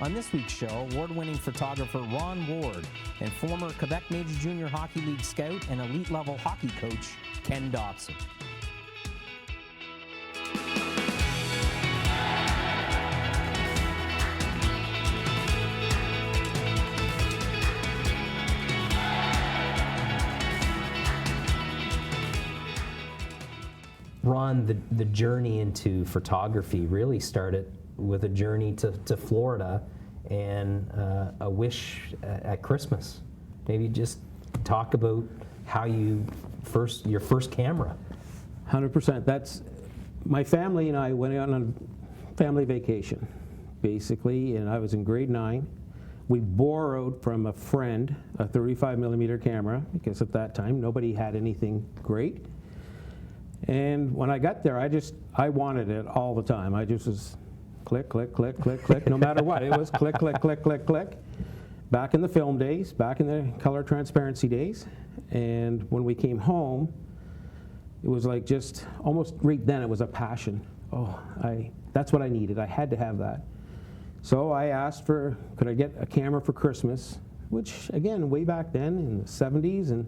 On this week's show, award-winning photographer Ron Ward and former Quebec Major Junior Hockey League scout and elite-level hockey coach Ken Dobson. Ron, the journey into photography really started with a journey to Florida and a wish at Christmas. Maybe just talk about how your first camera. 100%. That's my family and I went on a family vacation, basically, and I was in grade 9. We borrowed from a friend a 35mm camera because at that time nobody had anything great. And when I got there, I wanted it all the time. I just was click, click, click, click, click, no matter what. It was click, click, click, click, click. Back in the film days, back in the color transparency days. And when we came home, it was like just almost right then it was a passion. That's what I needed. I had to have that. So I asked could I get a camera for Christmas, which again, way back then in the 70s, and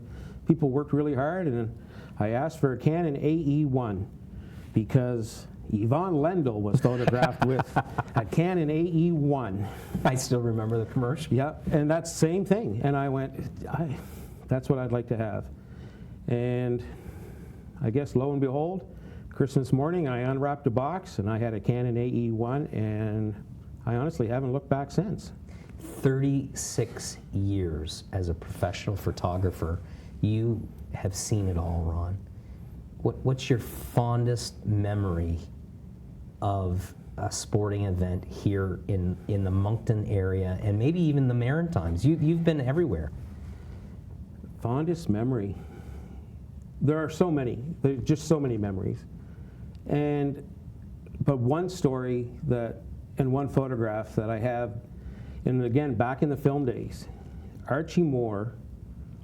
people worked really hard, and I asked for a Canon AE1 because Yvonne Lendl was photographed with a Canon AE1. I still remember the commercial. Yep, and that's the same thing. And I went, that's what I'd like to have. And I guess lo and behold, Christmas morning I unwrapped a box and I had a Canon AE1, and I honestly haven't looked back since. 36 years as a professional photographer. You have seen it all, Ron. What's your fondest memory of a sporting event here in the Moncton area and maybe even the Maritimes? You've been everywhere. Fondest memory. There are so many. There's just so many memories. But one story and one photograph that I have, and again, back in the film days, Archie Moore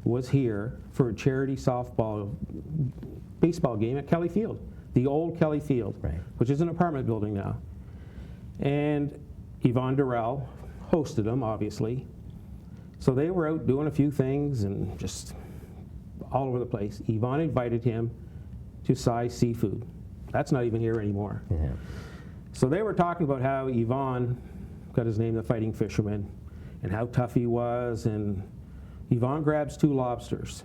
was here for a charity baseball game at Kelly Field, the old Kelly Field, right, which is an apartment building now. And Yvonne Durrell hosted him, obviously. So they were out doing a few things and just all over the place. Yvonne invited him to Size Seafood. That's not even here anymore. Yeah. So they were talking about how Yvonne got his name, the Fighting Fisherman, and how tough he was, and Yvonne grabs 2 lobsters,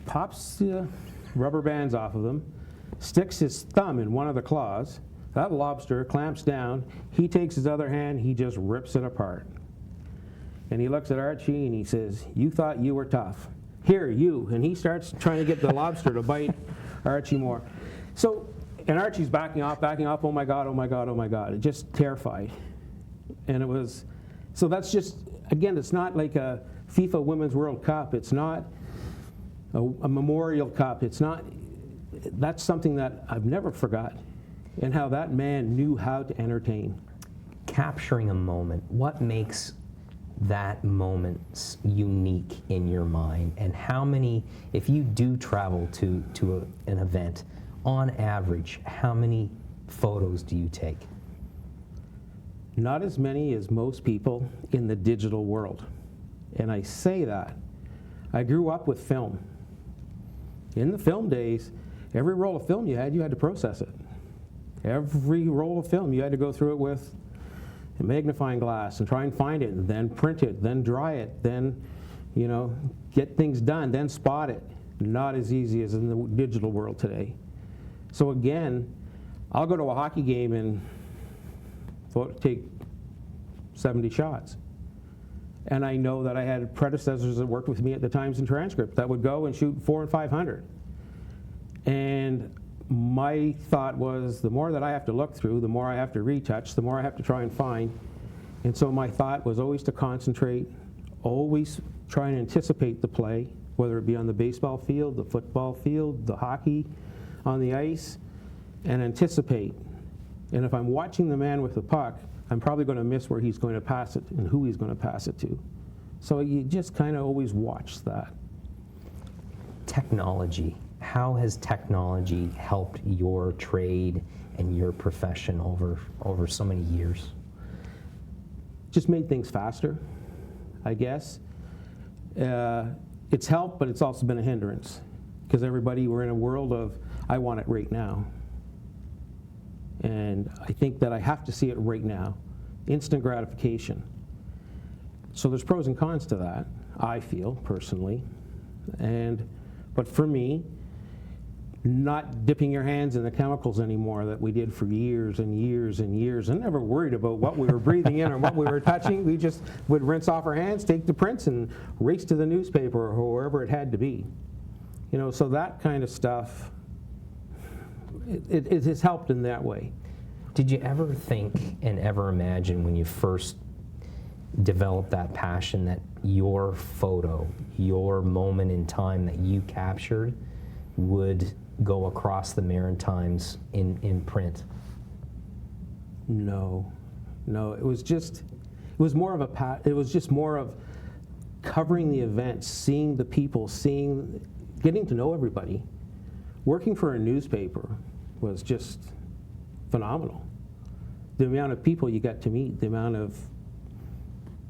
pops the rubber bands off of them, sticks his thumb in one of the claws. That lobster clamps down. He takes his other hand, he just rips it apart. And he looks at Archie and he says, "You thought you were tough. Here, you." And he starts trying to get the lobster to bite Archie Moore. So, and Archie's backing off, oh my God, oh my God, oh my God. It just terrified. And it was, so that's just, again, it's not like a FIFA Women's World Cup. It's not a Memorial Cup. It's not, that's something that I've never forgot, and how that man knew how to entertain. Capturing a moment, what makes that moment unique in your mind, and how many, if you do travel to an event, on average, how many photos do you take? Not as many as most people in the digital world. And I say that. I grew up with film. In the film days, every roll of film you had to process it. Every roll of film, you had to go through it with a magnifying glass and try and find it, and then print it, then dry it, then, get things done, then spot it. Not as easy as in the digital world today. So again, I'll go to a hockey game and take 70 shots. And I know that I had predecessors that worked with me at the Times and Transcript that would go and shoot 400 and 500. And my thought was, the more that I have to look through, the more I have to retouch, the more I have to try and find. And so my thought was always to concentrate, always try and anticipate the play, whether it be on the baseball field, the football field, the hockey, on the ice, and anticipate. And if I'm watching the man with the puck, I'm probably going to miss where he's going to pass it and who he's going to pass it to. So you just kind of always watch that. Technology. How has technology helped your trade and your profession over so many years? just made things faster, I guess. It's helped, but it's also been a hindrance because we're in a world of, I want it right now. And I think that I have to see it right now. Instant gratification. So there's pros and cons to that, I feel, personally. But for me, not dipping your hands in the chemicals anymore that we did for years and years and years, and never worried about what we were breathing in or what we were touching. We just would rinse off our hands, take the prints, and race to the newspaper or wherever it had to be. So that kind of stuff, it has helped in that way. Did you ever think and ever imagine when you first developed that passion that your photo, your moment in time that you captured would go across the Maritimes in print? No, it was just more of covering the events, seeing the people, getting to know everybody. Working for a newspaper was just phenomenal. The amount of people you got to meet, the amount of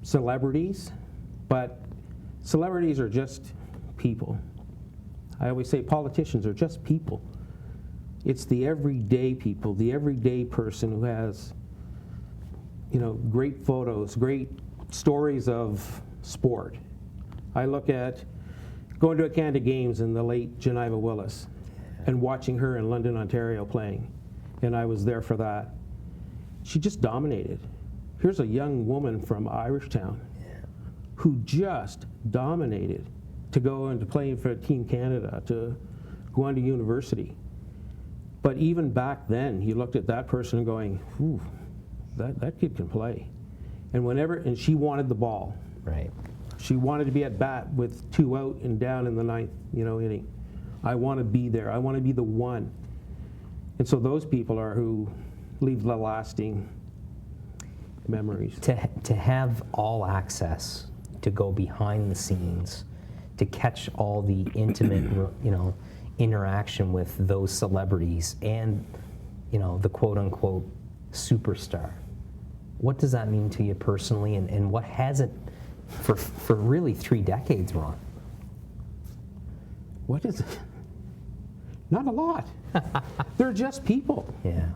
celebrities, but celebrities are just people. I always say politicians are just people. It's the everyday people, the everyday person who has, great photos, great stories of sport. I look at going to a Canada Games in the late Geneva Willis and watching her in London, Ontario playing, and I was there for that. She just dominated. Here's a young woman from Irishtown who just dominated to go and to play for Team Canada, to go on to university. But even back then, you looked at that person and going, ooh, that kid can play. And she wanted the ball. Right. She wanted to be at bat with 2 out and down in the 9th, inning. I want to be there. I want to be the one. And so those people are who leave the lasting memories. To have all access, to go behind the scenes, to catch all the intimate, interaction with those celebrities and, the quote-unquote superstar. What does that mean to you personally, and what has it for really 3 decades, Ron? What is it? Not a lot. They're just people. Yeah.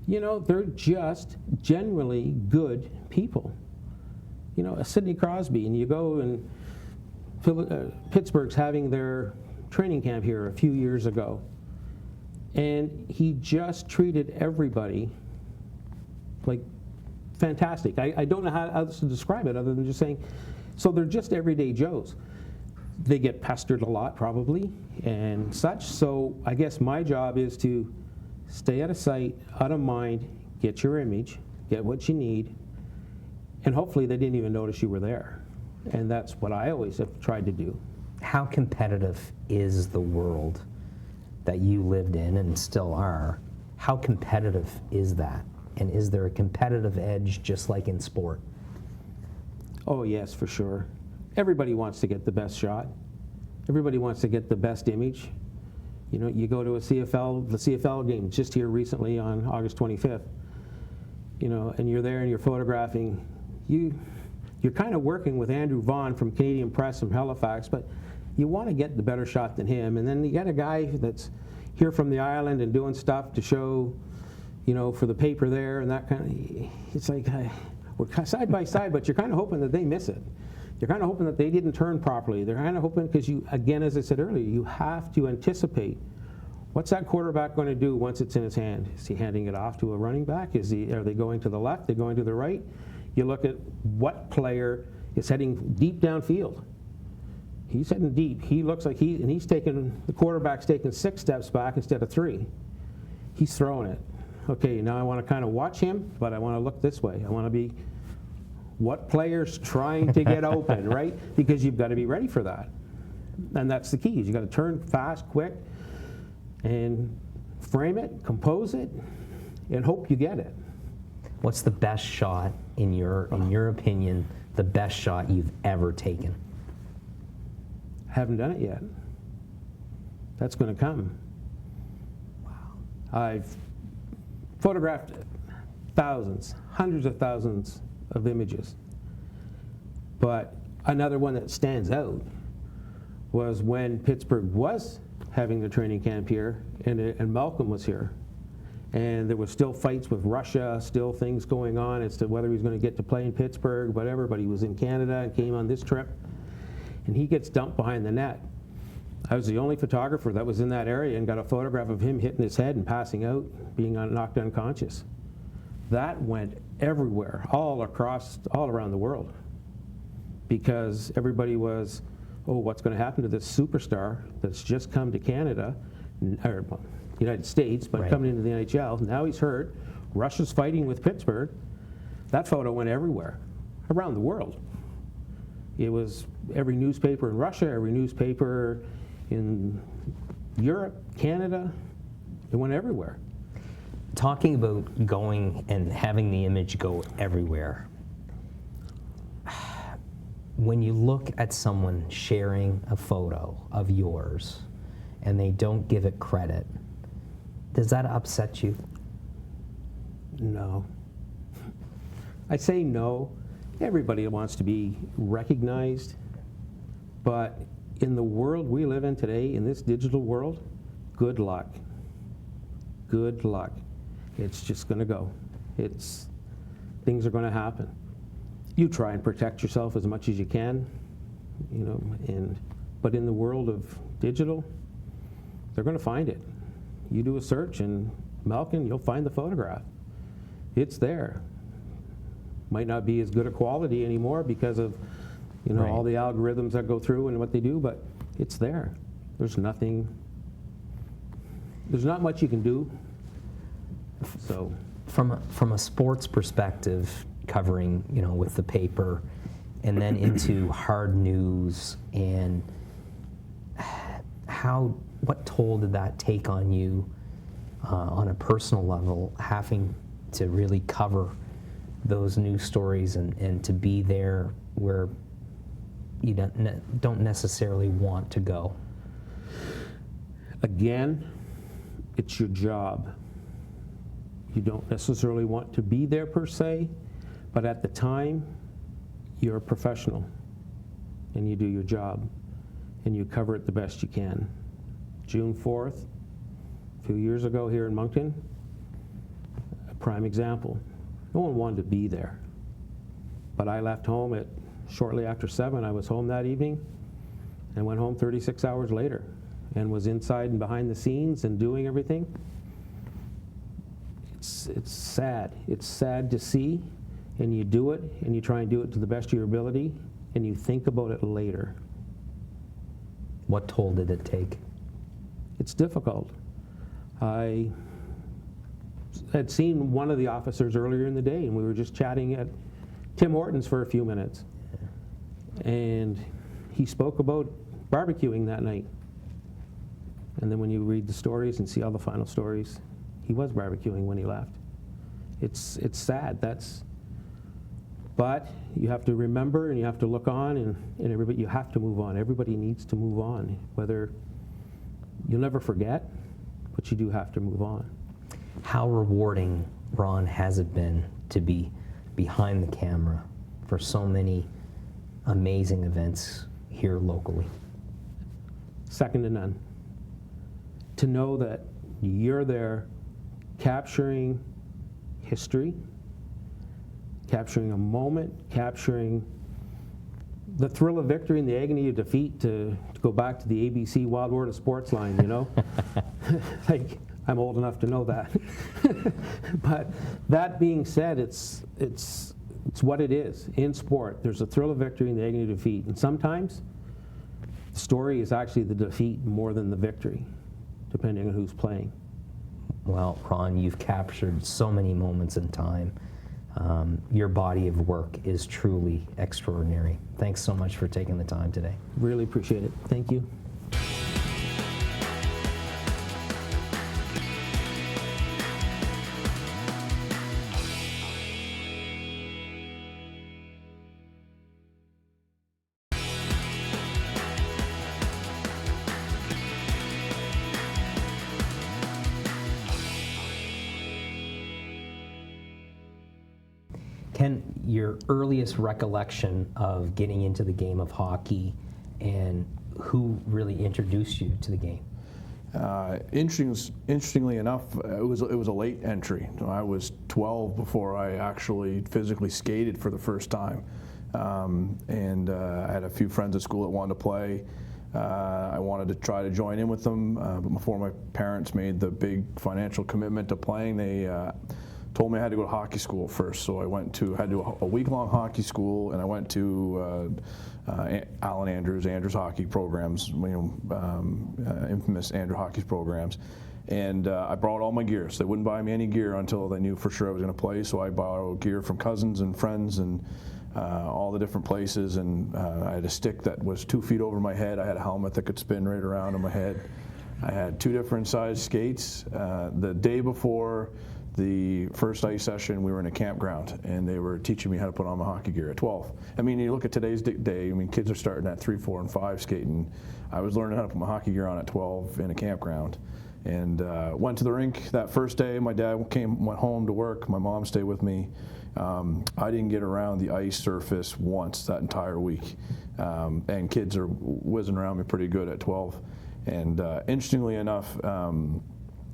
They're just genuinely good people. A Sidney Crosby, and you go and Pittsburgh's having their training camp here a few years ago, and he just treated everybody like fantastic. I don't know how else to describe it other than just saying, so they're just everyday Joes. They get pestered a lot probably and such, so I guess my job is to stay out of sight, out of mind, get your image, get what you need, and hopefully they didn't even notice you were there. And that's what I always have tried to do. How competitive is the world that you lived in and still are? How competitive is that? And is there a competitive edge just like in sport? Oh yes, for sure. Everybody wants to get the best shot. Everybody wants to get the best image. You go to the CFL game just here recently on August 25th, and you're there and you're photographing. You're kind of working with Andrew Vaughn from Canadian Press from Halifax, but you want to get the better shot than him. And then you got a guy that's here from the island and doing stuff to show, for the paper there and that kind of, it's like we're side by side, but you're kind of hoping that they miss it. You're kind of hoping that they didn't turn properly. They're kind of hoping, because again, as I said earlier, you have to anticipate what's that quarterback going to do once it's in his hand. Is he handing it off to a running back? Are they going to the left? Are they going to the right? You look at what player is heading deep downfield. He's heading deep. He looks like the quarterback's taking 6 steps back instead of 3. He's throwing it. Okay, now I want to kind of watch him, but I want to look this way. I want to be what player's trying to get open, right? Because you've got to be ready for that. And that's the key. You've got to turn fast, quick, and frame it, compose it, and hope you get it. What's the best shot, in your opinion, the best shot you've ever taken? Haven't done it yet. That's going to come. Wow. I've photographed thousands, hundreds of thousands of images. But another one that stands out was when Pittsburgh was having the training camp here, and Malcolm was here. And there was still fights with Russia, still things going on as to whether he was going to get to play in Pittsburgh, whatever, but he was in Canada and came on this trip. And he gets dumped behind the net. I was the only photographer that was in that area and got a photograph of him hitting his head and passing out, being knocked unconscious. That went everywhere, all around the world, because everybody was, oh, what's going to happen to this superstar that's just come to Canada, or United States, but right. coming into the NHL. Now he's hurt. Russia's fighting with Pittsburgh. That photo went everywhere, around the world. It was every newspaper in Russia, every newspaper in Europe, Canada. It went everywhere. Talking about going and having the image go everywhere, when you look at someone sharing a photo of yours and they don't give it credit, does that upset you? No. I say no. Everybody wants to be recognized, but in the world we live in today, in this digital world, good luck. Good luck. It's just going to go. Things are going to happen. You try and protect yourself as much as you can, but in the world of digital, they're going to find it. You do a search in Malkin, you'll find the photograph. It's there. Might not be as good a quality anymore because of Right. all the algorithms that go through and what they do, but it's there. There's not much you can do. So From a sports perspective, covering with the paper, and then into hard news, and what toll did that take on you on a personal level, having to really cover those news stories and to be there where you don't necessarily want to go? Again, it's your job. You don't necessarily want to be there per se, but at the time, you're a professional and you do your job and you cover it the best you can. June 4th, a few years ago here in Moncton, a prime example. No one wanted to be there, but I left home at shortly after 7. I was home that evening and went home 36 hours later and was inside and behind the scenes and doing everything. It's sad. It's sad to see, and you do it, and you try and do it to the best of your ability, and you think about it later. What toll did it take? It's difficult. I had seen one of the officers earlier in the day, and we were just chatting at Tim Hortons for a few minutes. And he spoke about barbecuing that night. And then when you read the stories and see all the final stories, he was barbecuing when he left. It's sad. But you have to remember and you have to look on, and everybody, you have to move on. Everybody needs to move on. Whether you'll never forget, but you do have to move on. How rewarding, Ron, has it been to be behind the camera for so many amazing events here locally? Second to none. To know that you're there capturing history, capturing a moment, capturing the thrill of victory and the agony of defeat, to go back to the ABC Wild World of Sports line, Like, I'm old enough to know that. But that being said, it's what it is. In sport, there's a thrill of victory and the agony of defeat. And sometimes the story is actually the defeat more than the victory, depending on who's playing. Well, Ron, you've captured so many moments in time. Your body of work is truly extraordinary. Thanks so much for taking the time today. Really appreciate it. Thank you. Ken, your earliest recollection of getting into the game of hockey and who really introduced you to the game? Interestingly enough, it was a late entry. I was 12 before I actually physically skated for the first time, and I had a few friends at school that wanted to play. I wanted to try to join in with them, but before my parents made the big financial commitment to playing, they told me I had to go to hockey school first. So I had to do a week-long hockey school, and I went to Alan Andrews hockey programs, infamous Andrew hockey programs. And I brought all my gear. So they wouldn't buy me any gear until they knew for sure I was going to play. So I borrowed gear from cousins and friends and all the different places. And I had a stick that was 2 feet over my head. I had a helmet that could spin right around on my head. I had 2 different size skates. The day before the first ice session, we were in a campground, and they were teaching me how to put on my hockey gear at 12. I mean, you look at today's day, I mean, kids are starting at 3, 4, and 5 skating. I was learning how to put my hockey gear on at 12 in a campground. And went to the rink that first day. My dad went home to work. My mom stayed with me. I didn't get around the ice surface once that entire week. And kids are whizzing around me pretty good at 12. And interestingly enough,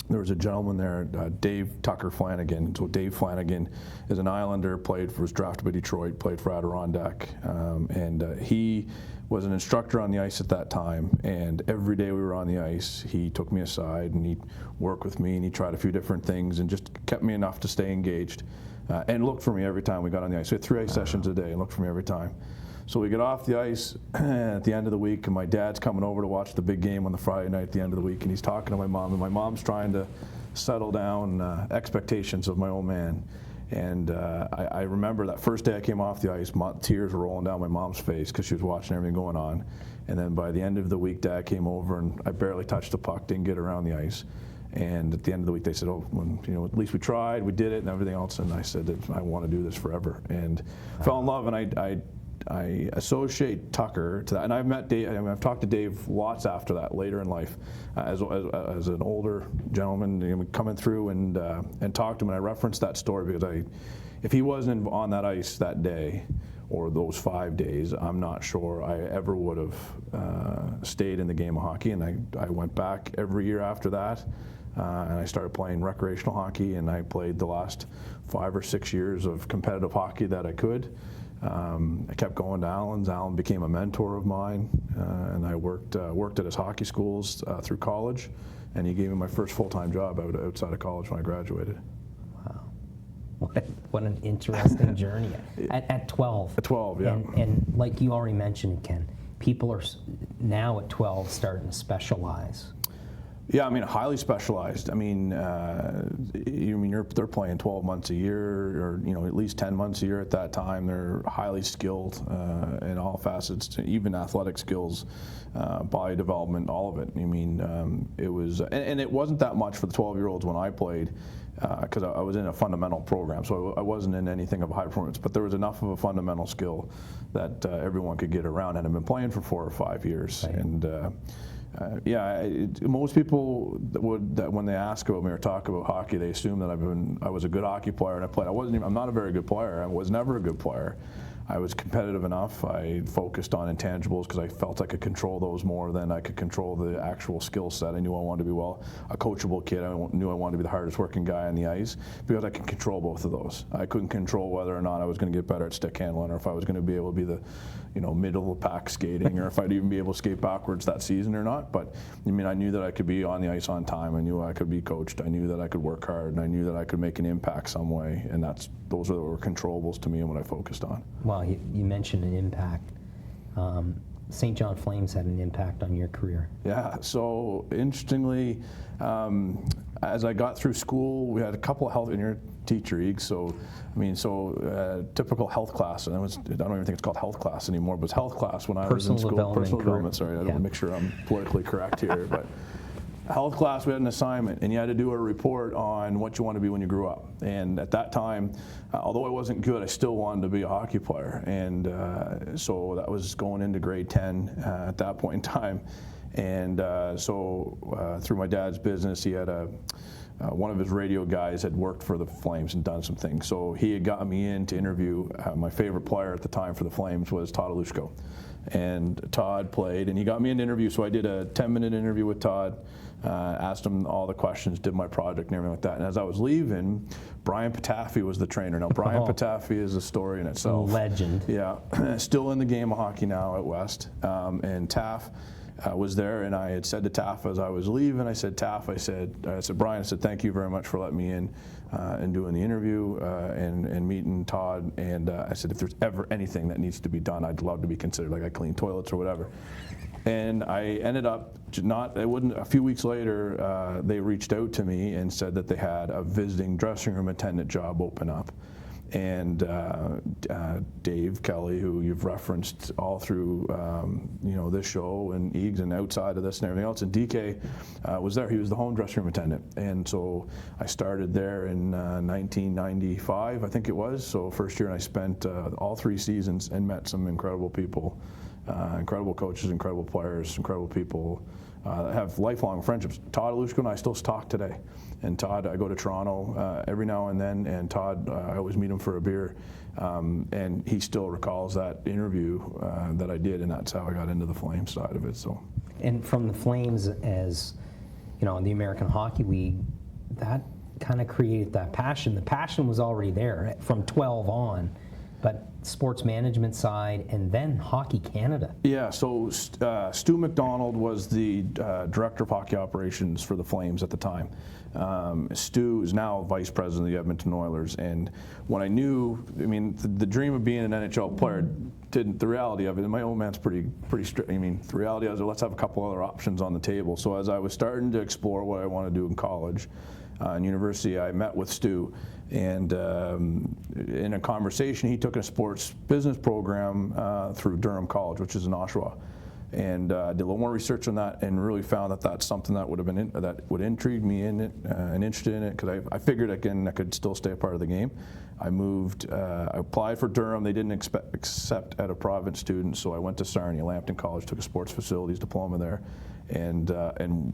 there was a gentleman there, Dave Tucker Flanagan. So Dave Flanagan is an Islander, was drafted by Detroit, played for Adirondack, and he was an instructor on the ice at that time. And every day we were on the ice, he took me aside and he'd work with me, and he tried a few different things and just kept me enough to stay engaged, and looked for me every time we got on the ice. We had 3 ice sessions a day and looked for me every time. So we get off the ice at the end of the week, and my dad's coming over to watch the big game on the Friday night at the end of the week, and he's talking to my mom, and my mom's trying to settle down expectations of my old man. And I remember that first day I came off the ice, tears were rolling down my mom's face because she was watching everything going on. And then by the end of the week, Dad came over, and I barely touched the puck, didn't get around the ice. And at the end of the week, they said, "Oh, at least we tried, we did it, and everything else." And I said, "I want to do this forever," and fell in love. And I associate Tucker to that, and I've met Dave. I mean, I've talked to Dave lots after that, later in life, as an older gentleman, coming through and talked to him. And I referenced that story because if he wasn't on that ice that day or those 5 days, I'm not sure I ever would have stayed in the game of hockey. And I went back every year after that, and I started playing recreational hockey, and I played the last 5 or 6 years of competitive hockey that I could. I kept going to Alan's. Alan became a mentor of mine, and I worked at his hockey schools through college, and he gave me my first full-time job outside of college when I graduated. Wow. What an interesting journey at 12. At 12, yeah. And like you already mentioned, Ken, people are now at 12 starting to specialize. Yeah, I mean, highly specialized. I mean, they're playing 12 months a year, or at least 10 months a year at that time. They're highly skilled in all facets, even athletic skills, body development, all of it. I mean, it was, and it wasn't that much for the 12-year-olds when I played, because I was in a fundamental program, so I wasn't in anything of high performance. But there was enough of a fundamental skill that everyone could get around, and I've been playing for 4 or 5 years, right. And. Most people that when they ask about me or talk about hockey, they assume that I was a good hockey player and I played. I'm not a very good player. I was never a good player. I was competitive enough. I focused on intangibles because I felt I could control those more than I could control the actual skill set. I knew I wanted to be a coachable kid. I knew I wanted to be the hardest working guy on the ice because I could control both of those. I couldn't control whether or not I was going to get better at stick handling, or if I was going to be able to be the middle of the pack skating, or if I'd even be able to skate backwards that season or not. But I knew that I could be on the ice on time. I knew I could be coached. I knew that I could work hard, and I knew that I could make an impact some way. And those were controllables to me and what I focused on. Well, you mentioned an impact. St. John Flames had an impact on your career. Yeah, so interestingly, as I got through school, we had a couple of health, in your teacher, Eeg, typical health class, and I don't even think it's called health class anymore, but it's health class when I was in school. Personal development, sorry, I don't want to make sure I'm politically correct here, but health class, we had an assignment, and you had to do a report on what you want to be when you grew up. And at that time, although I wasn't good, I still wanted to be a hockey player. And so that was going into grade 10 at that point in time. And so through my dad's business, he had a one of his radio guys had worked for the Flames and done some things. So he had got me in to interview. My favorite player at the time for the Flames was Todd Alushko. And Todd played, and he got me an interview. So I did a 10-minute interview with Todd, asked him all the questions, did my project and everything like that. And as I was leaving, Brian Patafi was the trainer. Now, Brian Patafi is a story in itself. Legend. Yeah, still in the game of hockey now at West. And Taff was there, and I had said to Taff as I was leaving, I said, Taff, I said, Brian, I said, thank you very much for letting me in and doing the interview and meeting Todd. And I said, if there's ever anything that needs to be done, I'd love to be considered, like I clean toilets or whatever. And I ended up a few weeks later, they reached out to me and said that they had a visiting dressing room attendant job open up. And Dave Kelly, who you've referenced all through this show and Eags and outside of this and everything else, and DK was there. He was the home dressing room attendant. And so I started there in 1995, I think it was. So first year, and I spent all 3 seasons and met some incredible people, incredible coaches, incredible players, incredible people that have lifelong friendships. Todd Alushko and I still talk today. And Todd, I go to Toronto every now and then, and Todd, I always meet him for a beer, and he still recalls that interview that I did, and that's how I got into the Flames side of it. So, And from the Flames, as you know, in the American Hockey League, that kind of created that passion. The passion was already there from 12 on, but sports management side, and then Hockey Canada. Yeah, so Stu McDonald was the director of hockey operations for the Flames at the time. Stu is now vice president of the Edmonton Oilers, and when I knew, I mean, the dream of being an NHL player, the reality of it, and my old man's pretty strict. I mean, the reality is, let's have a couple other options on the table. So as I was starting to explore what I want to do in college and university, I met with Stu. And in a conversation, he took a sports business program through Durham College, which is in Oshawa, and did a little more research on that, and really found that that's something that would intrigue me in it and interested in it, because I figured again I could still stay a part of the game. I moved, I applied for Durham. They didn't accept out of province students, so I went to Sarnia, Lambton College, took a sports facilities diploma there, and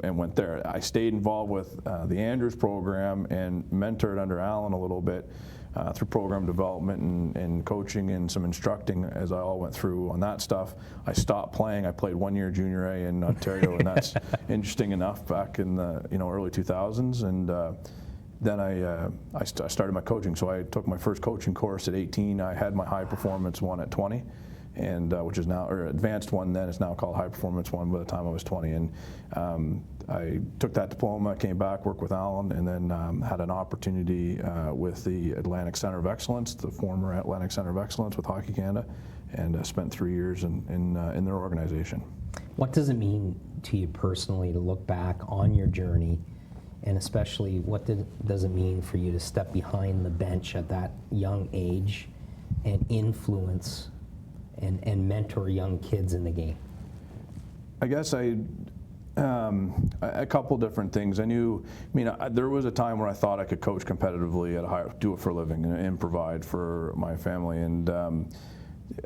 went there. I stayed involved with the Andrews program and mentored under Alan a little bit through program development and coaching and some instructing as I all went through on that stuff. I stopped playing. I played 1 year junior A in Ontario, and that's interesting enough back in the early 2000s. And then I started my coaching. So I took my first coaching course at 18. I had my high performance one at 20. And which is now, or advanced one then, it's now called High Performance One by the time I was 20. And I took that diploma, came back, worked with Alan, and then had an opportunity with the Atlantic Center of Excellence, the former Atlantic Center of Excellence with Hockey Canada, and spent 3 years in their organization. What does it mean to you personally to look back on your journey, and especially what does it mean for you to step behind the bench at that young age and influence and mentor young kids in the game? I guess a couple different things. There was a time where I thought I could coach competitively do it for a living and provide for my family, and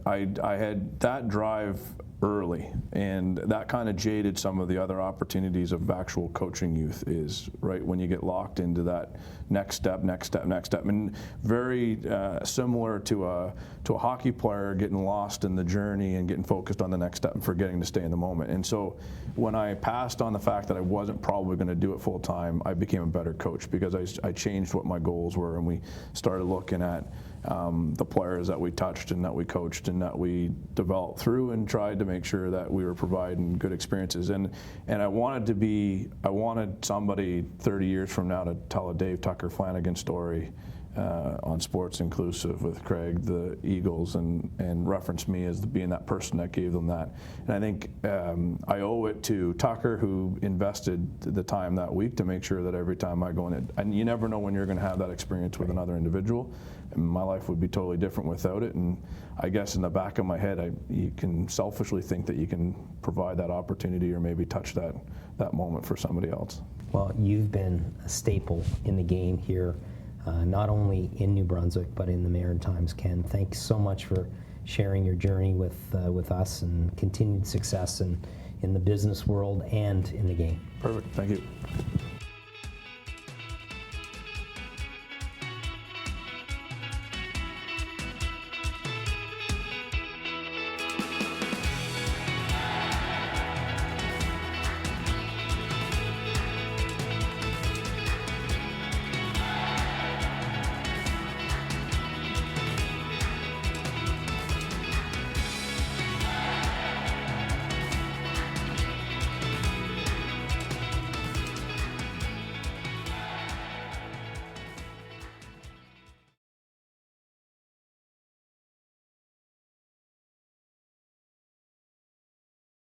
I had that drive early, and that kind of jaded some of the other opportunities of actual coaching youth, is right when you get locked into that next step, and very similar to a hockey player getting lost in the journey and getting focused on the next step and forgetting to stay in the moment. And so when I passed on the fact that I wasn't probably going to do it full time, I became a better coach, because I changed what my goals were, and we started looking at the players that we touched and that we coached and that we developed through, and tried to make sure that we were providing good experiences. And I wanted somebody 30 years from now to tell a Dave Tucker Flanagan story on Sports Inclusive with Craig, the Eagles, and reference me as being that person that gave them that. And I think I owe it to Tucker, who invested the time that week to make sure that every time I go in, and you never know when you're going to have that experience with another individual. And my life would be totally different without it. And I guess in the back of my head, you can selfishly think that you can provide that opportunity or maybe touch that moment for somebody else. Well, you've been a staple in the game here, not only in New Brunswick, but in the Maritimes, Ken. Thanks so much for sharing your journey with us, and continued success in the business world and in the game. Perfect. Thank you.